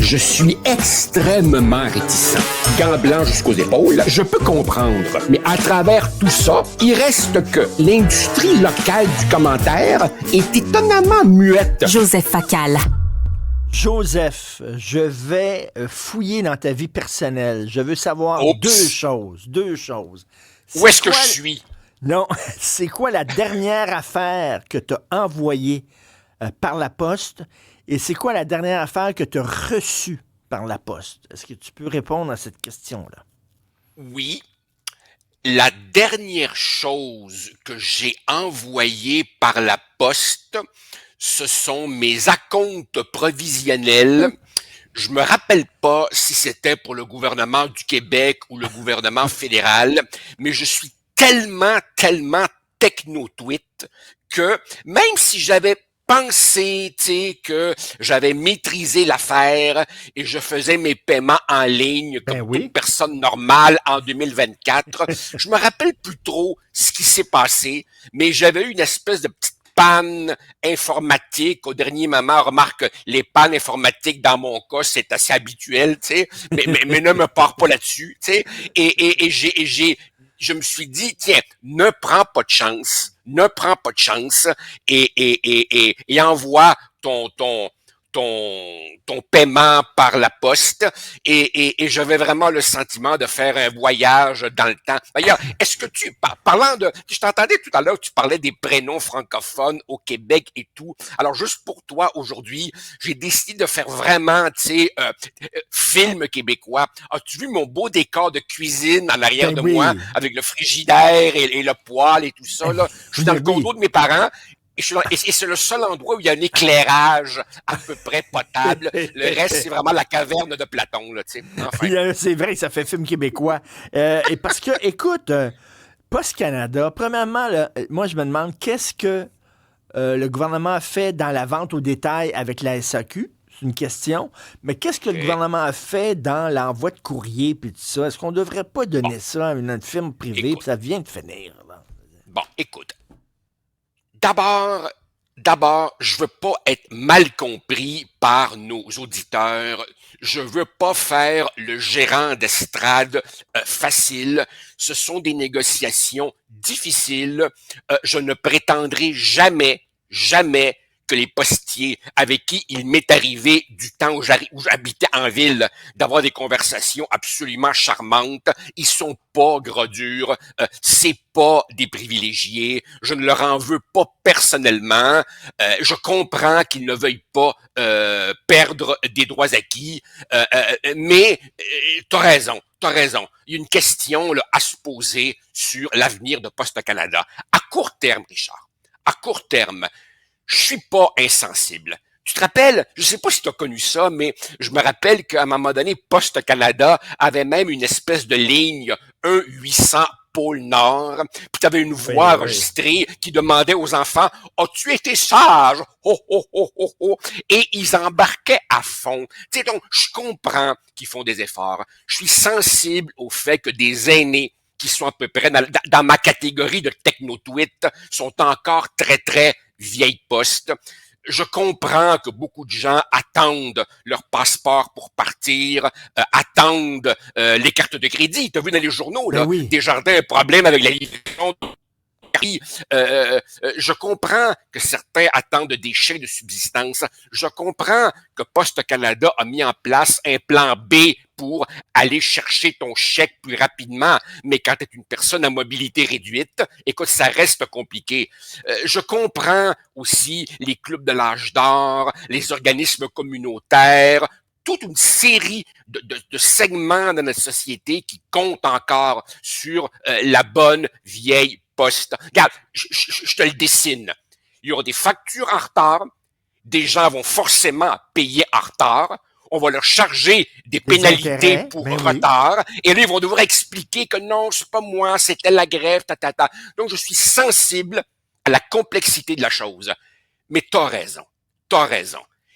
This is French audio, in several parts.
Je suis extrêmement réticent. Gants blancs jusqu'aux épaules, je peux comprendre. Mais à travers tout ça, il reste que l'industrie locale du commentaire est étonnamment muette. Joseph Facal. Joseph, je vais fouiller dans ta vie personnelle. Je veux savoir deux choses. Où est-ce que je suis? Non, c'est quoi la dernière affaire que tu as envoyée par la poste et c'est quoi la dernière affaire que tu as reçue par la poste? Est-ce que tu peux répondre à cette question-là? Oui. La dernière chose que j'ai envoyée par la poste, ce sont mes acomptes provisionnels. Je me rappelle pas si c'était pour le gouvernement du Québec ou le gouvernement fédéral, mais je suis tellement techno-tweet que même si j'avais pensé, tu sais, que j'avais maîtrisé l'affaire et je faisais mes paiements en ligne comme toute personne normale en 2024, je me rappelle plus trop ce qui s'est passé, mais j'avais eu une espèce de petite panne informatique. Au dernier moment, remarque, les pannes informatiques, dans mon cas, c'est assez habituel, tu sais, mais ne me pars pas là-dessus, tu sais, et je me suis dit, tiens, ne prends pas de chance et envoie ton paiement par la poste et j'avais vraiment le sentiment de faire un voyage dans le temps. D'ailleurs, est-ce que je t'entendais tout à l'heure, tu parlais des prénoms francophones au Québec et tout. Alors, juste pour toi, aujourd'hui, j'ai décidé de faire vraiment, tu sais, film québécois. As-tu vu mon beau décor de cuisine en arrière de moi, avec le frigidaire et le poêle et tout ça, là? Je suis dans le condo de mes parents. Et c'est le seul endroit où il y a un éclairage à peu près potable. Le reste, c'est vraiment la caverne de Platon, là, tu sais. Enfin. C'est vrai que ça fait film québécois. Et parce que, écoute, Post Canada, premièrement, là, moi, je me demande qu'est-ce que le gouvernement a fait dans la vente au détail avec la SAQ? C'est une question. Mais qu'est-ce que le gouvernement a fait dans l'envoi de courrier puis tout ça? Est-ce qu'on ne devrait pas donner ça à une firme privée puis ça vient de finir? Là? Bon, écoute. D'abord, je veux pas être mal compris par nos auditeurs. Je veux pas faire le gérant d'estrade facile. Ce sont des négociations difficiles. Je ne prétendrai jamais que les postiers avec qui il m'est arrivé du temps où j'habitais en ville d'avoir des conversations absolument charmantes, ils sont pas gros durs, c'est pas des privilégiés, je ne leur en veux pas personnellement, je comprends qu'ils ne veuillent pas perdre des droits acquis, mais t'as raison. Il y a une question là, à se poser sur l'avenir de Poste Canada. À court terme, Richard, je suis pas insensible. Tu te rappelles, je sais pas si tu as connu ça, mais je me rappelle qu'à un moment donné, Poste Canada avait même une espèce de ligne 1-800 pôle Nord, puis tu avais une voix enregistrée qui demandait aux enfants « As-tu été sage? Oh, oh, oh, oh, oh. » Et ils embarquaient à fond. Tu sais, donc, je comprends qu'ils font des efforts. Je suis sensible au fait que des aînés qui sont à peu près dans ma catégorie de techno-tweet sont encore très vieille poste. Je comprends que beaucoup de gens attendent leur passeport pour partir, attendent les cartes de crédit. Tu as vu dans les journaux, là, Desjardins a un problème avec la livraison. Je comprends que certains attendent des chèques de subsistance. Je comprends que Poste Canada a mis en place un plan B pour aller chercher ton chèque plus rapidement. Mais quand tu es une personne à mobilité réduite, écoute, ça reste compliqué. Je comprends aussi les clubs de l'âge d'or, les organismes communautaires, toute une série de segments de notre société qui comptent encore sur la bonne vieille poste. Regarde, je te le dessine. Il y aura des factures en retard. Des gens vont forcément payer en retard. On va leur charger des pénalités pour retard. Et là, ils vont devoir expliquer que non, c'est pas moi, c'était la grève, Donc, je suis sensible à la complexité de la chose. Mais t'as raison.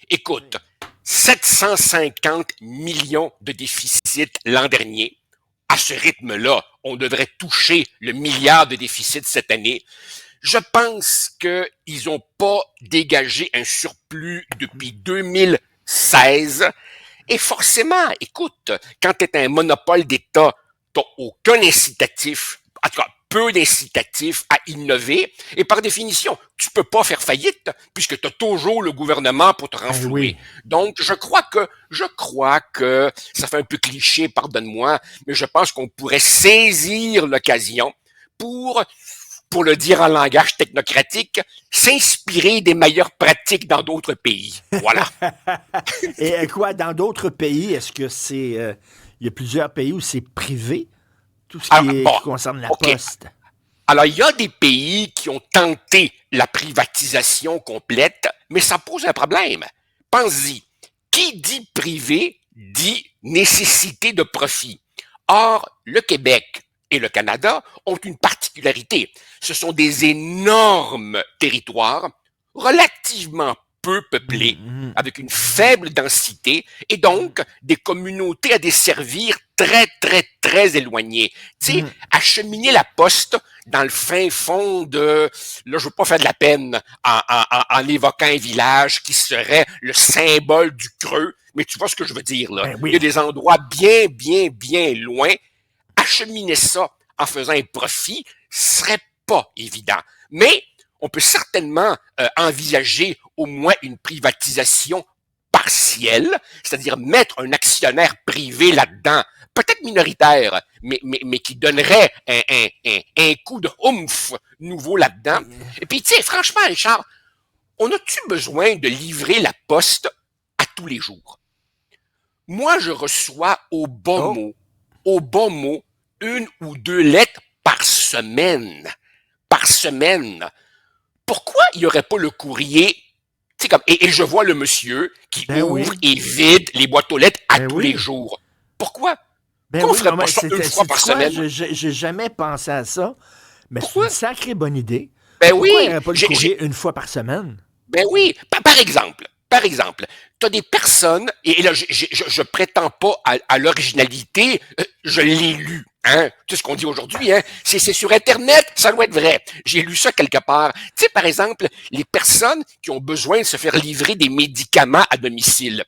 Écoute, 750 millions de déficit l'an dernier. À ce rythme-là, on devrait toucher le milliard de déficit cette année. Je pense qu'ils n'ont pas dégagé un surplus depuis 2016 Et forcément, écoute, quand tu es un monopole d'État, tu n'as aucun incitatif, en tout cas, peu d'incitatifs à innover. Et par définition, tu peux pas faire faillite puisque tu as toujours le gouvernement pour te renflouer. oui. Donc, je crois que ça fait un peu cliché, pardonne-moi, mais je pense qu'on pourrait saisir l'occasion pour le dire en langage technocratique, s'inspirer des meilleures pratiques dans d'autres pays. Voilà. Et quoi, dans d'autres pays, est-ce que c'est... il y a plusieurs pays où c'est privé, tout ce qui concerne la poste? Alors, il y a des pays qui ont tenté la privatisation complète, mais ça pose un problème. Pense-y. Qui dit privé dit nécessité de profit. Or, le Québec et le Canada ont une particularité. Ce sont des énormes territoires relativement peu peuplés, avec une faible densité, et donc des communautés à desservir très, très, très éloignées. Tu sais, acheminer la poste dans le fin fond de... Là, je veux pas faire de la peine en évoquant un village qui serait le symbole du creux, mais tu vois ce que je veux dire, là. Oui. Il y a des endroits bien, bien, bien loin. Acheminer ça en faisant un profit serait pas évident. Mais on peut certainement envisager au moins une privatisation partielle, c'est-à-dire mettre un actionnaire privé là-dedans, peut-être minoritaire, mais qui donnerait un coup de oomph nouveau là-dedans. Et puis, tu sais, franchement, Richard, on a-tu besoin de livrer la poste à tous les jours? Moi, je reçois au bon mot, 1 ou 2 lettres par semaine. Par semaine. Pourquoi il n'y aurait pas le courrier, tu sais, comme, et je vois le monsieur qui ouvre et vide les boîtes aux lettres à tous les jours. Pourquoi? Pourquoi on ferait pas ça 1 fois par semaine? J'ai jamais pensé à ça, mais c'est une sacrée bonne idée. Ben Pourquoi oui. il n'y aurait pas le courrier 1 fois par semaine? Ben oui. Par exemple, tu as des personnes, et là, je prétends pas à l'originalité, je l'ai lu, hein. Tu sais ce qu'on dit aujourd'hui, hein. C'est sur Internet, ça doit être vrai. J'ai lu ça quelque part. Tu sais, par exemple, les personnes qui ont besoin de se faire livrer des médicaments à domicile.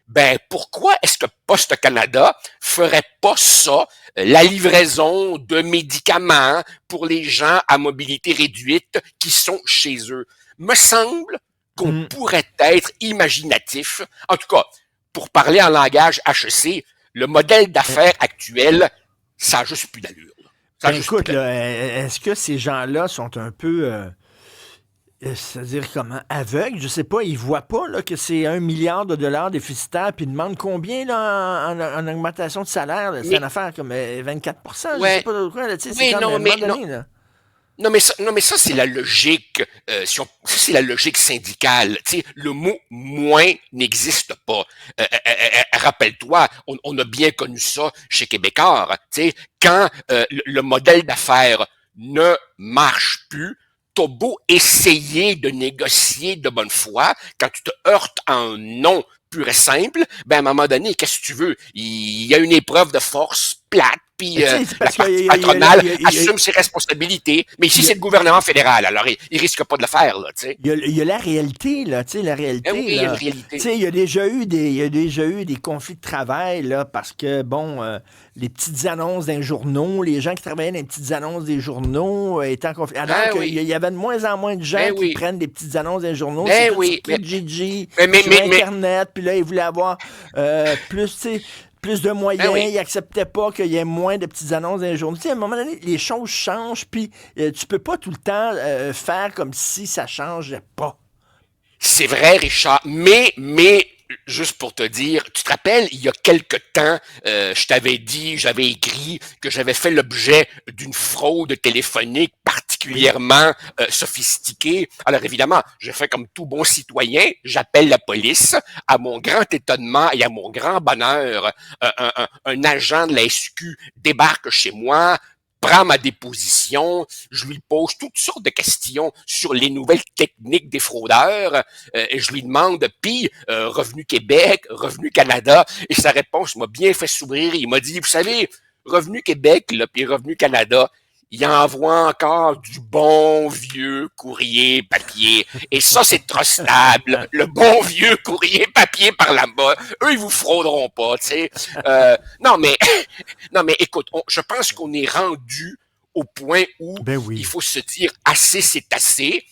Ben, pourquoi est-ce que Poste Canada ferait pas ça, la livraison de médicaments pour les gens à mobilité réduite qui sont chez eux? Me semble qu'on pourrait être imaginatif. En tout cas, pour parler en langage HEC, le modèle d'affaires actuel, ça n'a juste plus d'allure. Écoute, est-ce que ces gens-là sont un peu, c'est-à-dire comment, aveugles? Je sais pas, ils voient pas là, que c'est 1 milliard de dollars déficitaire, puis ils demandent combien là, en augmentation de salaire? C'est une affaire comme 24 je sais pas de quoi. Là, c'est comme un moment donné, là. Non, mais ça, c'est la logique, c'est la logique syndicale. Tu sais, le mot moins n'existe pas. Rappelle-toi, on a bien connu ça chez Québécois. Tu sais, quand le modèle d'affaires ne marche plus, t'as beau essayer de négocier de bonne foi, quand tu te heurtes à un non pur et simple, ben à un moment donné, qu'est-ce que tu veux? Il y a une épreuve de force plate, puis la partie patronale assume ses responsabilités. Mais ici, c'est le gouvernement fédéral, alors il risque pas de le faire, là, tu sais. Il y a la réalité, là, tu sais, la réalité. Oui, il y a une réalité. Tu sais, il y a déjà eu des conflits de travail, là, parce que, bon, les petites annonces d'un journaux, les gens qui travaillaient dans les petites annonces des journaux étaient en conflit. Alors qu'il y avait de moins en moins de gens qui prennent des petites annonces des journaux. C'est tout Gigi, sur Internet, puis là, ils voulaient avoir plus, tu sais, plus de moyens, ils acceptaient pas qu'il y ait moins de petites annonces dans les journaux. Tu sais, à un moment donné, les choses changent, puis tu peux pas tout le temps faire comme si ça changeait pas. C'est vrai, Richard, mais juste pour te dire, tu te rappelles, il y a quelque temps, je t'avais dit, j'avais écrit que j'avais fait l'objet d'une fraude téléphonique particulièrement sophistiquée. Alors évidemment, je fais comme tout bon citoyen, j'appelle la police. À mon grand étonnement et à mon grand bonheur, un agent de la SQ débarque chez moi, prend ma déposition, je lui pose toutes sortes de questions sur les nouvelles techniques des fraudeurs, et je lui demande, puis Revenu Québec, Revenu Canada, et sa réponse m'a bien fait sourire. Il m'a dit, vous savez, Revenu Québec, là, puis Revenu Canada, il envoie encore du bon vieux courrier papier. Et ça, c'est trop stable. Le bon vieux courrier papier par là-bas. Eux, ils vous frauderont pas, tu sais. Non, mais, non, mais écoute, je pense qu'on est rendu au point où il faut se dire assez, c'est assez.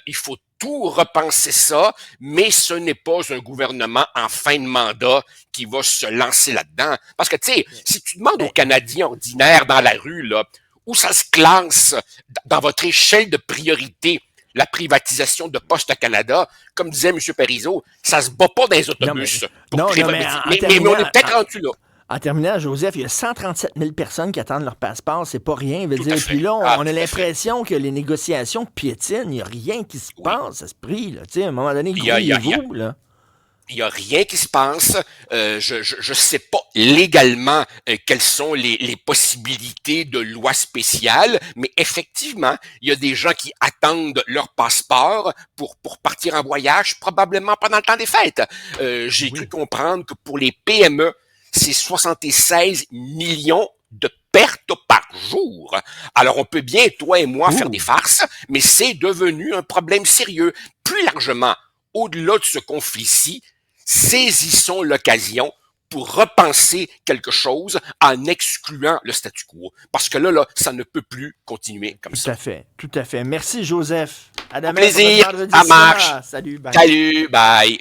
Il faut tout repenser ça, mais ce n'est pas un gouvernement en fin de mandat qui va se lancer là-dedans. Parce que, tu sais, si tu demandes aux Canadiens ordinaires dans la rue, là, où ça se classe dans votre échelle de priorité, la privatisation de Poste Canada, comme disait M. Parizeau, ça se bat pas dans les autobus. Mais on est peut-être rendu là. En terminant, Joseph, il y a 137 000 personnes qui attendent leur passeport. C'est pas rien. Veut dire. Puis là, on a l'impression que les négociations piétinent. Il n'y a rien qui se passe à ce prix. Là. À un moment donné, grouillez-vous. Là. Il n'y a rien qui se passe. Je sais pas légalement quelles sont les possibilités de loi spéciale, mais effectivement, il y a des gens qui attendent leur passeport pour partir en voyage, probablement pendant le temps des fêtes. J'ai cru comprendre que pour les PME, c'est 76 millions de pertes par jour. Alors, on peut bien, toi et moi, faire des farces, mais c'est devenu un problème sérieux. Plus largement, au-delà de ce conflit-ci, saisissons l'occasion pour repenser quelque chose en excluant le statu quo. Parce que là, ça ne peut plus continuer comme ça. Tout à fait. Merci, Joseph. À demain. Au plaisir, ça marche. Salut, bye. Salut, bye.